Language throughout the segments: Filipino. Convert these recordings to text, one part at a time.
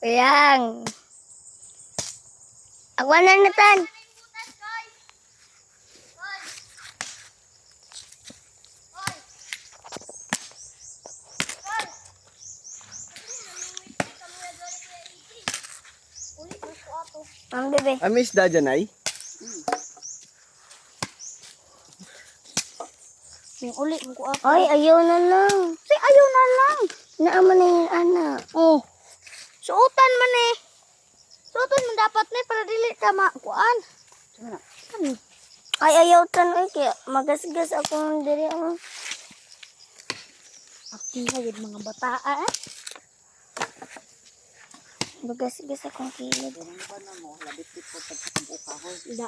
Yang. Agwanan na tan. Ang bebe. Amis da dyan ay? Yung uli mo ko ako. Ay, ayaw na lang. Say, ayaw na lang. Naaman na yung anak. Oh. Suotan man eh. Suotan man dapat na para dili ka makuan. Ano? Ay, ayaw tan. Ay, kaya magasgas akong diri. Aktiha yun mga bataa eh. Magasgas akong kilid. Ida.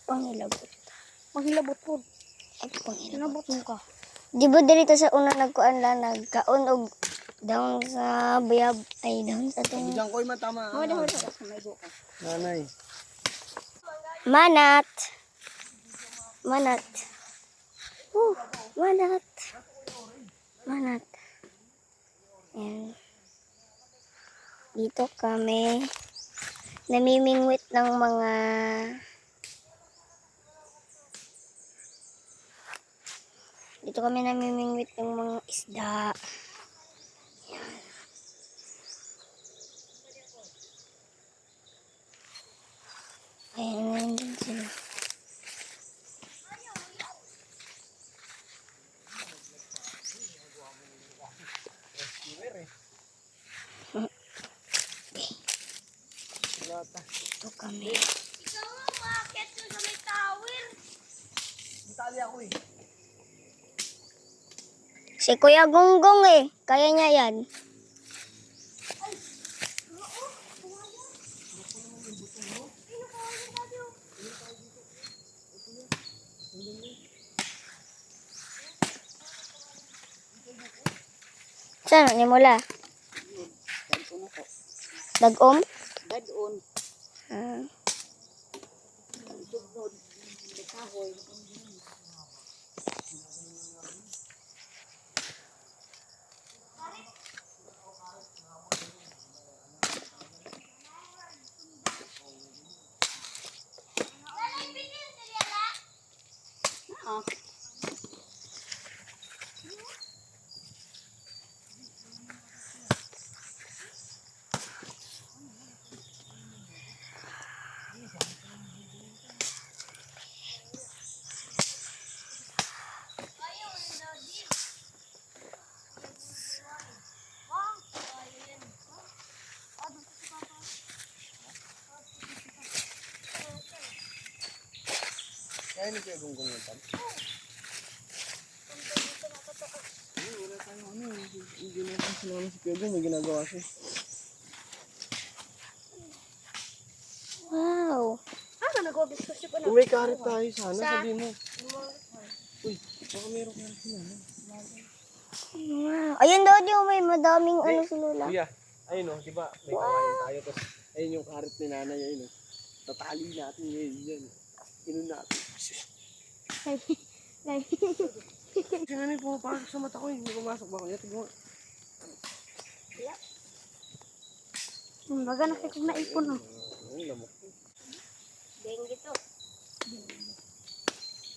Pangilabot. Maghilabot po. Ay, pangilabot. Sinabot mo ka. Di ba dito sa una nagkuan lang, nagkaon og down sa bayab. Ay, down sa itong... Diyan ko'y matama. Hodi, hodi. Sumaygo ka. Nanay. Manat. Manat. Manat. Manat. Yan. Dito kami namimingwit ng mga isda. Yan. Ayan, nandun sila. Ito kami. Ikaw ang makakit ko sa may tower. Itali ako eh. Si Kuya Gonggong eh. Kaya niya yan. Saan ni mula? Dagom? Dadon. Ah. Kaya ni Kuya Gonggong yung tan. Wala tayong ano. Hindi natin sinama si Kuya Gonggong. May ginagawa siya. Wow. Ano nag-discuss ko na? Kung may karit tayo sana, sabi mo. Uy, baka meron karit si Nanay. Wow. Ayun daw di may madaming ano si Lola. Kuya, ayun o, di ba? May kawain tayo. Tapos, ayun yung karit ni Nanay. Ayun o. Tatali natin ngayon yan. Inon natin. Si Nanay pumapasok sa mata ko. Hindi pumasok ba ko? Tignan mo. Baga nakikog na ipon oh. Ang lamok. Deng gitu.